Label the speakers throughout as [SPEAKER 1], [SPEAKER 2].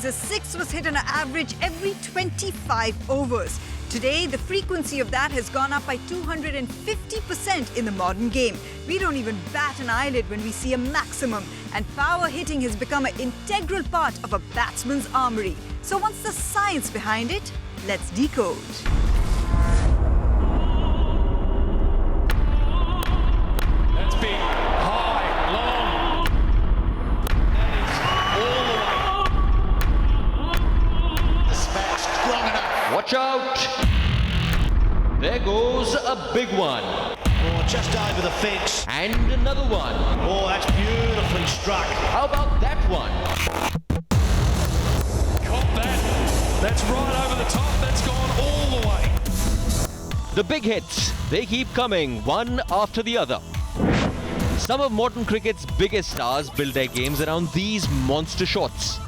[SPEAKER 1] a six was hit on an average every 25 overs. Today, the frequency of that has gone up by 250% in the modern game. We don't even bat an eyelid when we see a maximum, and power hitting has become an integral part of a batsman's armory. So what's the science behind it? Let's decode.
[SPEAKER 2] That's big, high, long. That is all the way. The spat strong enough.
[SPEAKER 3] Watch out! There goes a big one.
[SPEAKER 2] Oh, just over the fence.
[SPEAKER 3] And another one.
[SPEAKER 2] Oh, that's beautifully struck.
[SPEAKER 3] How about that one?
[SPEAKER 2] Caught that. That's right over the top. That's gone all the way.
[SPEAKER 3] The big hits, they keep coming one after the other. Some of modern cricket's biggest stars build their games around these monster shots.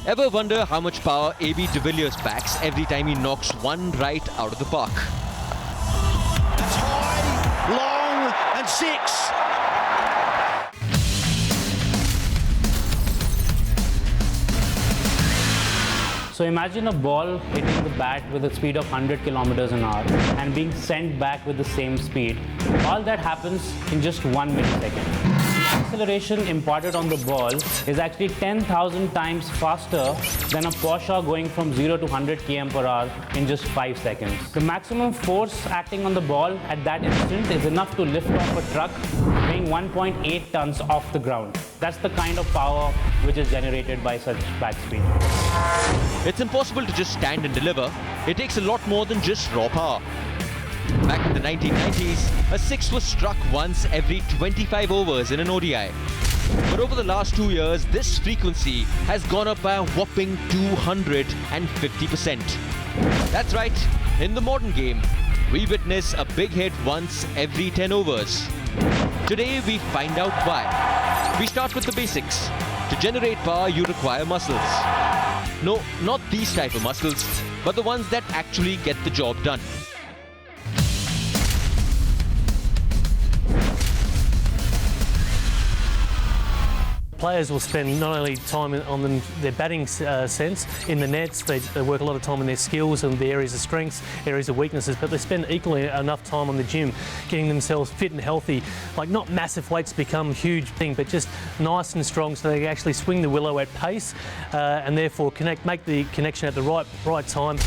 [SPEAKER 3] Ever wonder how much power AB de Villiers packs every time he knocks one right out of the park?
[SPEAKER 2] That's high, long, and six.
[SPEAKER 4] So imagine a ball hitting the bat with a speed of 100 kilometers an hour and being sent back with the same speed. All that happens in just 1 millisecond. The acceleration imparted on the ball is actually 10,000 times faster than a Porsche going from 0 to 100 km per hour in just 5 seconds. The maximum force acting on the ball at that instant is enough to lift off a truck weighing 1.8 tons off the ground. That's the kind of power which is generated by such bat speed.
[SPEAKER 3] It's impossible to just stand and deliver. It takes a lot more than just raw power. Back in the 1990s, a six was struck once every 25 overs in an ODI. But over the last 2 years, this frequency has gone up by a whopping 250%. That's right, in the modern game, we witness a big hit once every 10 overs. Today, we find out why. We start with the basics. To generate power, you require muscles. No, not these type of muscles, but the ones that actually get the job done.
[SPEAKER 5] Players will spend not only time on their batting sense in the nets, they work a lot of time on their skills and the areas of strengths, areas of weaknesses, but they spend equally enough time on the gym, getting themselves fit and healthy. Like not massive weights become a huge thing, but just nice and strong so they can actually swing the willow at pace and therefore make the connection at the right time.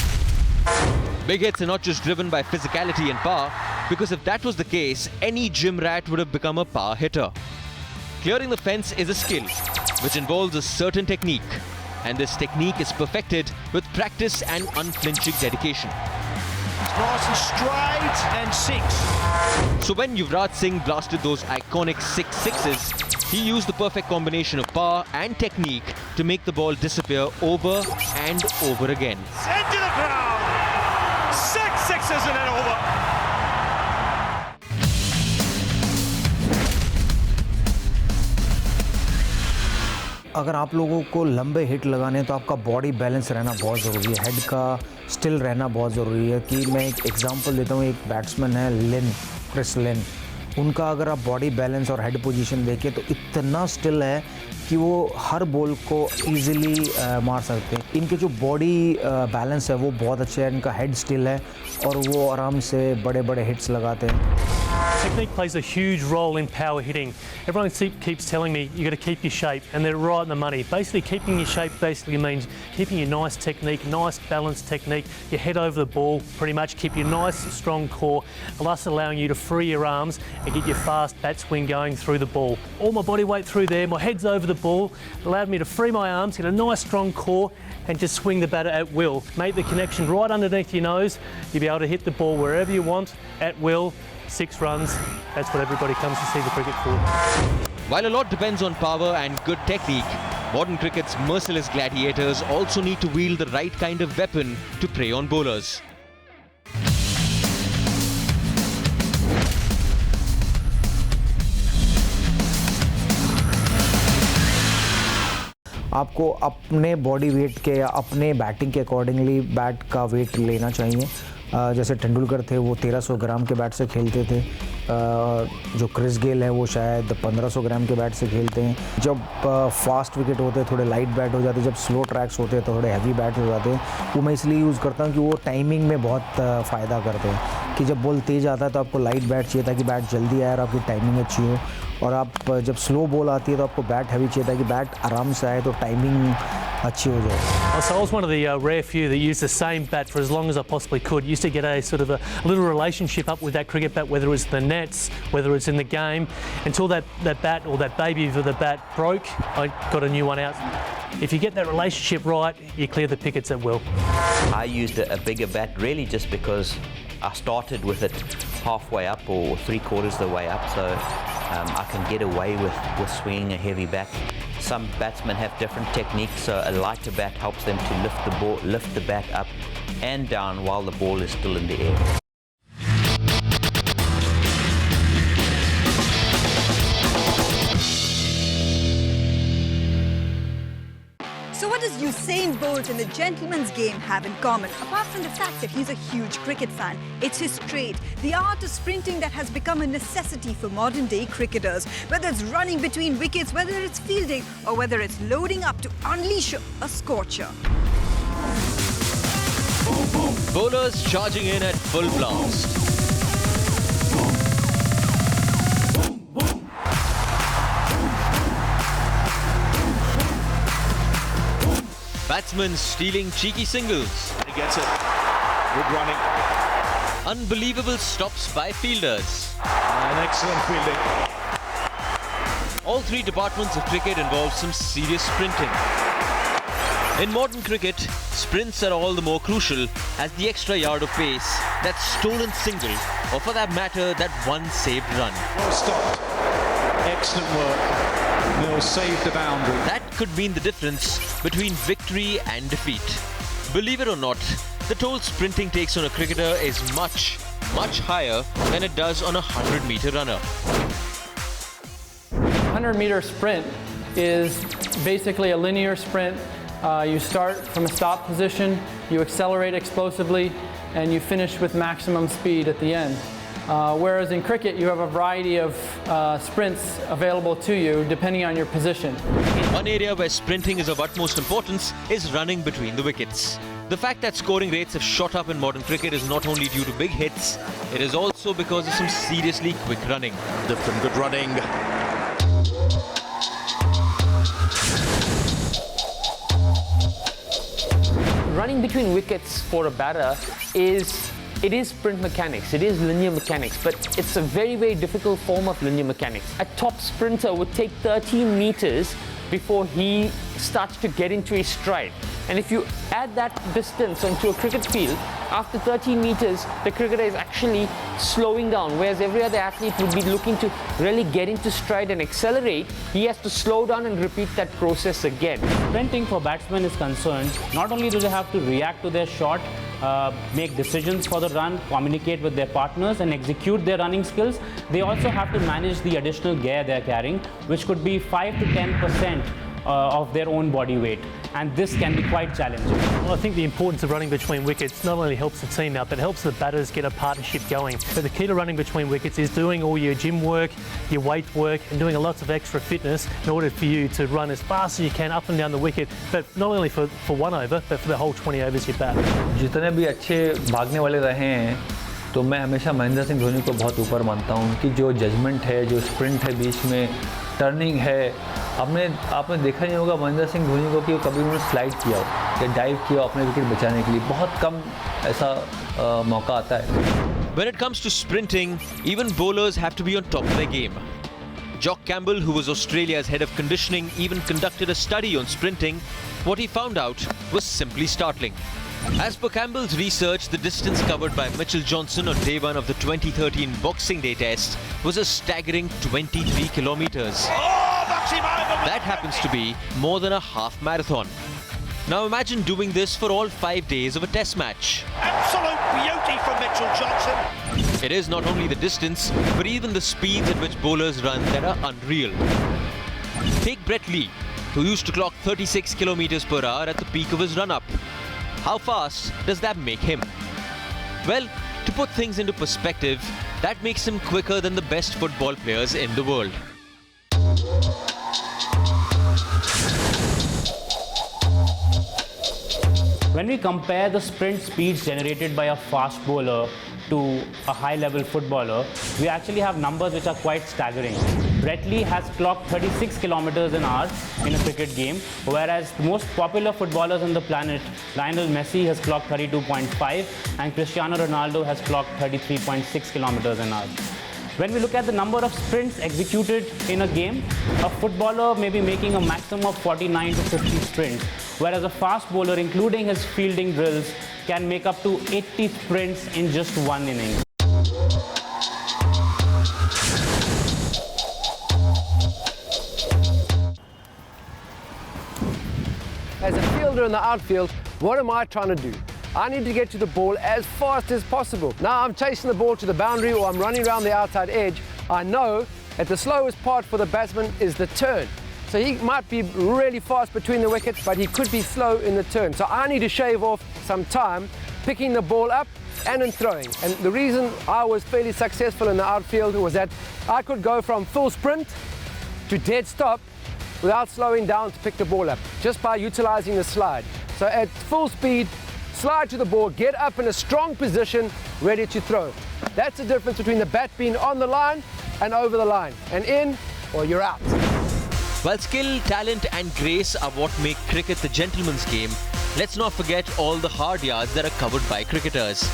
[SPEAKER 3] Big hits are not just driven by physicality and power, because if that was the case, any gym rat would have become a power hitter. Clearing the fence is a skill, which involves a certain technique, and this technique is perfected with practice and unflinching dedication.
[SPEAKER 2] It's nice and straight, and six.
[SPEAKER 3] So when Yuvraj Singh blasted those iconic 6 sixes, he used the perfect combination of power and technique to make the ball disappear over and over again.
[SPEAKER 2] Send to the ground. 6 sixes and then over.
[SPEAKER 6] अगर आप लोगों को लंबे hit लगाने हैं तो आपका body balance रहना बहुत ज़रूरी है, हेड का स्टिल रहना बहुत ज़रूरी है। कि मैं एक एग्जांपल देता हूँ, एक बैट्समैन है क्रिस लिन, उनका अगर आप बॉडी बैलेंस और हेड पोजीशन देखें तो इतना स्टिल है कि वो हर बॉल को इजीली मार सकते हैं। इनके जो बॉडी बैलेंस है वो बहुत अच्छे है, इनका हेड स्टिल है और वो आराम से बड़े बड़े हिट्स लगाते हैं।
[SPEAKER 5] Technique plays a huge role in power hitting. Everyone keeps telling me you got to keep your shape, and they're right in the money. Basically, keeping your shape basically means keeping your nice technique, nice balanced technique, your head over the ball, pretty much keep your nice strong core, thus allowing you to free your arms and get your fast bat swing going through the ball. All my body weight through there, my head's over the ball, allowed me to free my arms, get a nice strong core, and just swing the batter at will. Make the connection right underneath your nose. You'll be able to hit the ball wherever you want at will. 6 runs, that's what everybody comes to see the cricket for.
[SPEAKER 3] While a lot depends on power and good technique, modern cricket's merciless gladiators also need to wield the right kind of weapon to prey on bowlers.
[SPEAKER 6] आपको अपने body weight के या अपने batting के accordingly bat का wait लेना चाहिए। जैसे तेंदुलकर थे, वो 1300 ग्राम के बैट से खेलते थे। जो क्रिस गेल है वो शायद 1500 ग्राम के बैट से खेलते हैं. जब फास्ट विकेट होते हैं थोड़े लाइट बैट हो जाते हैं, जब स्लो ट्रैक्स होते हैं तो थोड़े हैवी बैट हो जाते हैं. वो मैं इसलिए यूज़ करता हूँ कि वो टाइमिंग में बहुत फ़ायदा करते हैं कि जब बॉल तेज़ आता है तो आपको लाइट बैट चाहिए ताकि बैट जल्दी आए और आपकी टाइमिंग अच्छी हो, और आप जब स्लो बॉल आती है तो आपको बैट हैवी चाहिए ताकि बैट आराम से आए तो टाइमिंग अच्छी हो जाए.
[SPEAKER 5] So I was one of the rare few that used the same bat for as long as I possibly could. Used to get a sort of a little relationship up with that cricket bat, whether it's the nets, whether it's in the game, until that bat or that baby of the bat broke. I got a new one out. If you get that relationship right, you clear the pickets at will.
[SPEAKER 7] I used a bigger bat really just because I started with it halfway up or 3/4 the way up, so I can get away with swinging a heavy bat. Some batsmen have different techniques, so a lighter bat helps them to lift the bat up and down while the ball is still in the air.
[SPEAKER 1] So what does Usain Bolt and the gentleman's game have in common? Apart from the fact that he's a huge cricket fan, it's his trade, the art of sprinting that has become a necessity for modern day cricketers. Whether it's running between wickets, whether it's fielding, or whether it's loading up to unleash a scorcher.
[SPEAKER 3] Bowlers charging in at full blast. Batsmen stealing cheeky singles.
[SPEAKER 2] He gets it. Good running.
[SPEAKER 3] Unbelievable stops by fielders.
[SPEAKER 2] And excellent fielding.
[SPEAKER 3] All three departments of cricket involve some serious sprinting. In modern cricket, sprints are all the more crucial as the extra yard of pace, that stolen single, or for that matter, that one saved run.
[SPEAKER 2] Well stopped. Excellent work. Mills saved the boundary.
[SPEAKER 3] That could mean the difference between victory and defeat. Believe it or not, the toll sprinting takes on a cricketer is much, much higher than it does on a 100-meter runner.
[SPEAKER 8] 100-meter sprint is basically a linear sprint. You start from a stop position, you accelerate explosively, and you finish with maximum speed at the end. Whereas in cricket, you have a variety of sprints available to you depending on your position.
[SPEAKER 3] One area where sprinting is of utmost importance is running between the wickets. The fact that scoring rates have shot up in modern cricket is not only due to big hits, it is also because of some seriously quick running.
[SPEAKER 2] Different good running.
[SPEAKER 9] Running between wickets for a batter is sprint mechanics, it is linear mechanics, but it's a very, very difficult form of linear mechanics. A top sprinter would take 13 meters before he starts to get into his stride. And if you add that distance onto a cricket field, after 13 meters, the cricketer is actually slowing down, whereas every other athlete would be looking to really get into stride and accelerate. He has to slow down and repeat that process again.
[SPEAKER 4] Sprinting for batsmen is concerned, not only do they have to react to their shot, make decisions for the run, communicate with their partners and execute their running skills, they also have to manage the additional gear they're carrying, which could be 5 to 10% of their own body weight, and this can be quite challenging.
[SPEAKER 5] Well, I think the importance of running between wickets not only helps the team out, but helps the batters get a partnership going. But the key to running between wickets is doing all your gym work, your weight work, and doing lots of extra fitness in order for you to run as fast as you can up and down the wicket, but not only for one over, but for the whole 20 overs you bat.
[SPEAKER 10] जितने भी अच्छे भागने वाले रहे हैं, तो मैं हमेशा महेंद्र सिंह धोनी को बहुत ऊपर मानता हूँ कि जो जजमेंट है, जो स्प्रिंट है, बीच में टर्निंग है, आपने देखा नहीं होगा महेंद्र सिंह धोनी को कि वो कभी उन्होंने स्लाइड किया हो या डाइव किया अपने विकेट बचाने के लिए. बहुत कम ऐसा मौका आता है.
[SPEAKER 3] When it comes to sprinting, even bowlers have to be on top of their game. Jock Campbell, who was Australia's head of conditioning, even conducted a study on sprinting. What he found out was simply startling. As per Campbell's research, the distance covered by Mitchell Johnson on day one of the 2013 Boxing Day test was a staggering 23 kilometers. That happens to be more than a half marathon. Now imagine doing this for all 5 days of a test match.
[SPEAKER 2] Absolute beauty from Mitchell Johnson.
[SPEAKER 3] It is not only the distance, but even the speeds at which bowlers run that are unreal. Take Brett Lee, who used to clock 36 kilometers per hour at the peak of his run-up. How fast does that make him? Well, To put things into perspective, that makes him quicker than the best football players in the world.
[SPEAKER 4] When we compare the sprint speeds generated by a fast bowler to a high-level footballer, we actually have numbers which are quite staggering. Brett Lee has clocked 36 kilometers an hour in a cricket game, whereas the most popular footballers on the planet, Lionel Messi, has clocked 32.5 and Cristiano Ronaldo has clocked 33.6 kilometers an hour. When we look at the number of sprints executed in a game, a footballer may be making a maximum of 49 to 50 sprints, whereas a fast bowler, including his fielding drills, can make up to 80 sprints in just one inning.
[SPEAKER 11] As a fielder in the outfield, what am I trying to do? I need to get to the ball as fast as possible. Now I'm chasing the ball to the boundary or I'm running around the outside edge. I know that the slowest part for the batsman is the turn. So he might be really fast between the wickets, but he could be slow in the turn. So I need to shave off some time picking the ball up and in throwing. And the reason I was fairly successful in the outfield was that I could go from full sprint to dead stop without slowing down to pick the ball up, just by utilizing the slide. So at full speed, slide to the ball, get up in a strong position, ready to throw. That's the difference between the bat being on the line and over the line. And in, or you're out.
[SPEAKER 3] While skill, talent and grace are what make cricket the gentleman's game, let's not forget all the hard yards that are covered by cricketers.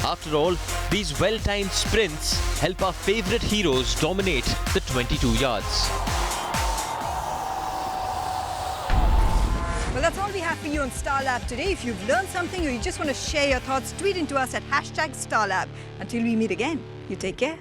[SPEAKER 3] After all, these well-timed sprints help our favourite heroes dominate the 22 yards.
[SPEAKER 1] Well, that's all we have for you on StarLab today. If you've learned something or you just want to share your thoughts, tweet into us at #StarLab. Until we meet again, you take care.